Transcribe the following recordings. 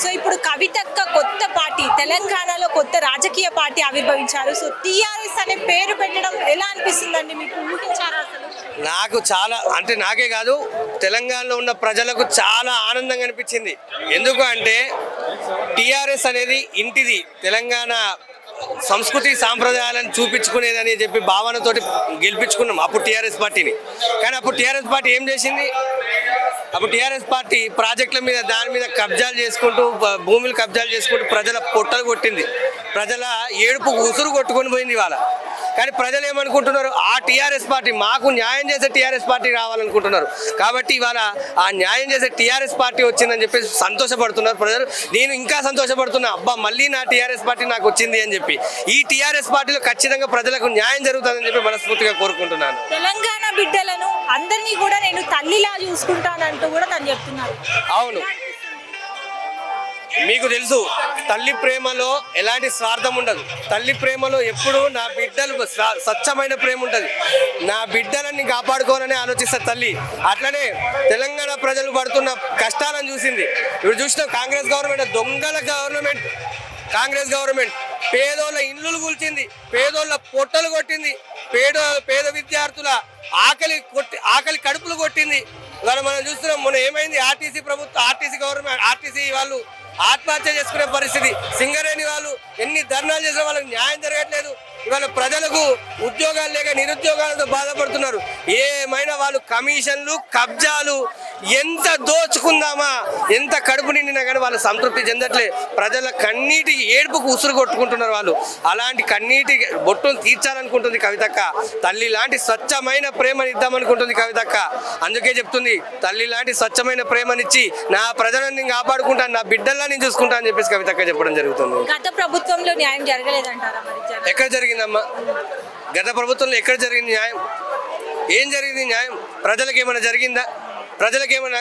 So ఇప్పుడు కవితక్క కొత్త పార్టీ, తెలంగాణలో కొత్త రాజకీయ పార్టీ ఆవిర్భవించారు. సో టీఆర్ఎస్ అనే పేరు పెట్టడం ఎలా అనిపిస్తుందండి మీకు? ఊహించారా అసలు? నాకు చాలా అంటే నాకే కాదు తెలంగాణలో ఉన్న ప్రజలకు చాలా ఆనందంగా అనిపించింది. ఎందుకు అంటే టీఆర్ఎస్ అనేది ఇంటిది, తెలంగాణ సంస్కృతి సాంప్రదాయాలను చూపించుకునేదని చెప్పి భావనతోటి గెలిపించుకున్నాం అప్పుడు టీఆర్ఎస్ పార్టీని. కానీ అప్పుడు టీఆర్ఎస్ పార్టీ ఏం చేసింది? అప్పుడు టీఆర్ఎస్ పార్టీ ప్రాజెక్టుల మీద దాని మీద కబ్జాలు చేసుకుంటూ, భూములు కబ్జాలు చేసుకుంటూ ప్రజల పొట్టలు కొట్టింది, ప్రజల ఏడుపు ఉసురు కొట్టుకొని పోయింది ఇవాళ. కానీ ప్రజలు ఏమనుకుంటున్నారు? ఆ టీఆర్ఎస్ పార్టీ, మాకు న్యాయం చేసే టీఆర్ఎస్ పార్టీ రావాలనుకుంటున్నారు. కాబట్టి ఇవాళ ఆ న్యాయం చేసే టీఆర్ఎస్ పార్టీ వచ్చిందని చెప్పేసి సంతోషపడుతున్నారు ప్రజలు. నేను ఇంకా సంతోషపడుతున్నా, అబ్బా మళ్ళీ నా టీఆర్ఎస్ పార్టీ నాకు వచ్చింది అని చెప్పి. ఈ టీఆర్ఎస్ పార్టీలో ఖచ్చితంగా ప్రజలకు న్యాయం జరుగుతుందని చెప్పి మనస్ఫూర్తిగా కోరుకుంటున్నాను. తెలంగాణ బిడ్డలను అందరినీ కూడా నేను తల్లిలా చూసుకుంటానంటూ కూడా తను చెప్తున్నారు. అవును, మీకు తెలుసు తల్లి ప్రేమలో ఎలాంటి స్వార్థం ఉండదు. తల్లి ప్రేమలో ఎప్పుడు నా బిడ్డలు స్వచ్ఛమైన ప్రేమ ఉంటుంది. నా బిడ్డలని కాపాడుకోవాలని ఆలోచిస్తారు తల్లి. అట్లనే తెలంగాణ ప్రజలు పడుతున్న కష్టాలను చూసింది. ఇప్పుడు చూసిన కాంగ్రెస్ గవర్నమెంట్, దొంగల గవర్నమెంట్, కాంగ్రెస్ గవర్నమెంట్ పేదోళ్ళ ఇల్లులు కూల్చింది, పేదోళ్ళ పొట్టలు కొట్టింది, పేద విద్యార్థుల ఆకలి కడుపులు కొట్టింది. ఇవాళ మనం చూస్తున్నాం, మొన్న ఏమైంది? ఆర్టీసీ గవర్నమెంట్, ఆర్టీసీ వాళ్ళు ఆత్మహత్య చేసుకునే పరిస్థితి. సింగరేణి వాళ్ళు ఎన్ని ధర్నాలు చేసిన వాళ్ళకి న్యాయం జరగట్లేదు. ఇవాళ ప్రజలకు ఉద్యోగాలు లేక నిరుద్యోగాలతో బాధపడుతున్నారు. ఏమైనా వాళ్ళు కమిషన్లు, కబ్జాలు ఎంత దోచుకుందామా, ఎంత కడుపు నిండినా కానీ వాళ్ళు సంతృప్తి చెందట్లే. ప్రజల కన్నీటి ఏడుపుకు ఉసురు కొట్టుకుంటున్నారు వాళ్ళు. అలాంటి కన్నీటి బొట్టును తీర్చాలనుకుంటుంది కవితక్క. తల్లి లాంటి స్వచ్ఛమైన ప్రేమని ఇద్దామనుకుంటుంది కవితక్క. అందుకే చెప్తుంది, తల్లి లాంటి స్వచ్ఛమైన ప్రేమనిచ్చి నా ప్రజలని కాపాడుకుంటాను, నా బిడ్డల్లా నేను చూసుకుంటా అని చెప్పేసి కవితక్క చెప్పడం జరుగుతుంది. గత ప్రభుత్వంలో న్యాయం జరగలేదంటారా? ఎక్కడ జరిగిందమ్మా? గత ప్రభుత్వంలో ఎక్కడ జరిగింది న్యాయం? ఏం జరిగింది న్యాయం? ప్రజలకు ఏమైనా జరిగిందా? ప్రజలకు ఏమన్నా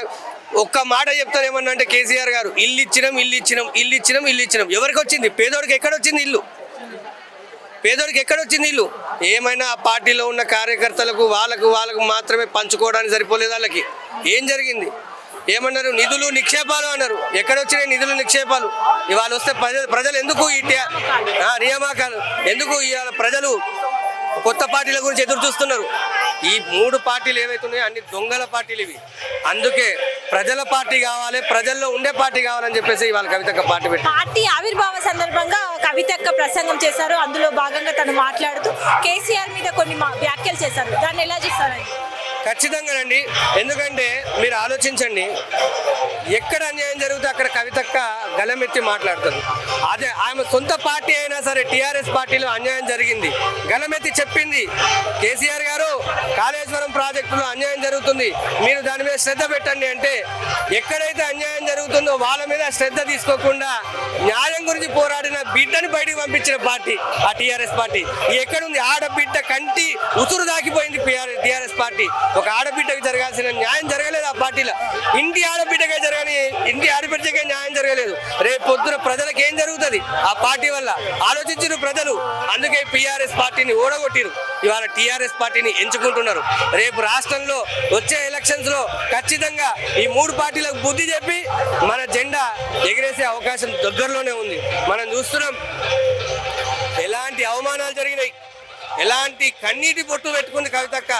ఒక్క మాట చెప్తారు ఏమన్నా అంటే, కేసీఆర్ గారు ఇల్లు ఇచ్చినాం. ఎవరికి వచ్చింది? పేదోడికి ఎక్కడొచ్చింది ఇల్లు? పేదోడికి ఎక్కడొచ్చింది ఇల్లు? ఏమైనా ఆ పార్టీలో ఉన్న కార్యకర్తలకు వాళ్ళకు మాత్రమే పంచుకోవడానికి సరిపోలేదు. వాళ్ళకి ఏం జరిగింది? ఏమన్నారు? నిధులు నిక్షేపాలు అన్నారు. ఎక్కడొచ్చినాయి నిధులు నిక్షేపాలు? ఇవాళ వస్తే ప్రజలు ఎందుకు ఈ నియామకాలు ఎందుకు? ఇవాళ ప్రజలు కొత్త పార్టీల గురించి ఎదురు చూస్తున్నారు. ఈ మూడు పార్టీలు ఏవైతున్నాయో అన్ని దొంగల పార్టీలు ఇవి. అందుకే ప్రజల పార్టీ కావాలి, ప్రజల్లో ఉండే పార్టీ కావాలని చెప్పేసి ఇవాళ కవితక్క పార్టీ పెట్టి. పార్టీ ఆవిర్భావ సందర్భంగా కవితక్క ప్రసంగం చేశారు. అందులో భాగంగా తను మాట్లాడుతూ కేసీఆర్ మీద కొన్ని వ్యాఖ్యలు చేశారు. దాన్ని ఎలా చూస్తారండి? ఖచ్చితంగానండి. ఎందుకంటే మీరు ఆలోచించండి, ఎక్కడ అన్యాయం జరిగితే అక్కడ కవితక్క గలమెత్తి మాట్లాడుతుంది. అదే ఆమె సొంత పార్టీ అయినా సరే టీఆర్ఎస్ పార్టీలో అన్యాయం జరిగింది, గలమెత్తి చెప్పింది. కేసీఆర్ గారు కాళేశ్వరం ప్రాజెక్టులో అన్యాయం జరుగుతుంది, మీరు దాని మీద శ్రద్ధ పెట్టండి అంటే, ఎక్కడైతే అన్యాయం జరుగుతుందో వాళ్ళ మీద శ్రద్ధ తీసుకోకుండా న్యాయం గురించి పోరాడిన బిడ్డని బయటికి పంపించిన పార్టీ ఆ టీఆర్ఎస్ పార్టీ. ఎక్కడుంది? ఆడబిడ్డ కంటి ఉసురు దాకిపోయింది టీఆర్ఎస్ పార్టీ. ఒక ఆడబిడ్డకి జరగాల్సిన న్యాయం జరగలేదు ఆ పార్టీలో. ఇంటి ఆడబిడ్డకే జరగని ఇంటి ఆడబిడ్డకే న్యాయం జరగలేదు. రేపు పొద్దున ప్రజలకు ఏం జరుగుతుంది ఆ పార్టీ వల్ల? ఆలోచించిన ప్రజలు. అందుకే టీఆర్ఎస్ పార్టీని ఓడగొట్టిరు, ఇవాళ టీఆర్ఎస్ పార్టీని ఎంచుకుంటున్నారు. రేపు రాష్ట్రంలో వచ్చే ఎలక్షన్స్ లో ఖచ్చితంగా ఈ మూడు పార్టీలకు బుద్ధి చెప్పి మన జెండా ఎగిరేసే అవకాశం దగ్గరలోనే ఉంది. మనం చూస్తున్నాం ఎలాంటి అవమానాలు జరిగినాయి, ఎలాంటి కన్నీటి బొట్టు పెట్టుకుంది కవితక్క.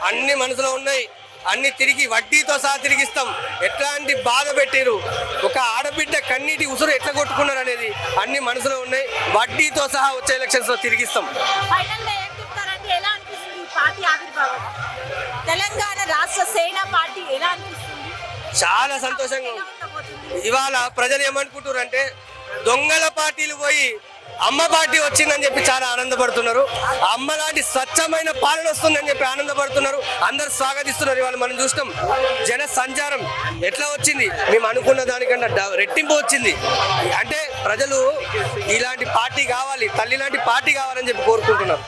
అన్ని మనసులో ఉన్నాయి, అన్ని తిరిగి వడ్డీతో సహా తిరిగిస్తాం. ఎట్లాంటి బాధ పెట్టారు, ఒక ఆడబిడ్డ కన్నీటి ఉసురు ఎట్లా కొట్టుకున్నారు అనేది అన్ని మనసులో ఉన్నాయి. వడ్డీతో సహా వచ్చే ఎలక్షన్స్ లో తిరిగిస్తాం. తెలంగాణ రాష్ట్ర సేన పార్టీ ఎలా అనిపిస్తుంది? చాలా సంతోషంగా ఉంది. ఇవాళ ప్రజలు ఏమనుకుంటున్నారు అంటే, దొంగల పార్టీలు పోయి అమ్మ పార్టీ వచ్చిందని చెప్పి చాలా ఆనందపడుతున్నారు. అమ్మ లాంటి స్వచ్ఛమైన పాలన వస్తుందని చెప్పి ఆనందపడుతున్నారు. అందరు స్వాగతిస్తున్నారు. ఇవాళ మనం చూస్తాం జన సంచారం ఎట్లా వచ్చింది, మేము అనుకున్న దానికన్నా రెట్టింపు వచ్చింది. అంటే ప్రజలు ఇలాంటి పార్టీ కావాలి, తల్లి లాంటి పార్టీ కావాలని చెప్పి కోరుకుంటున్నారు.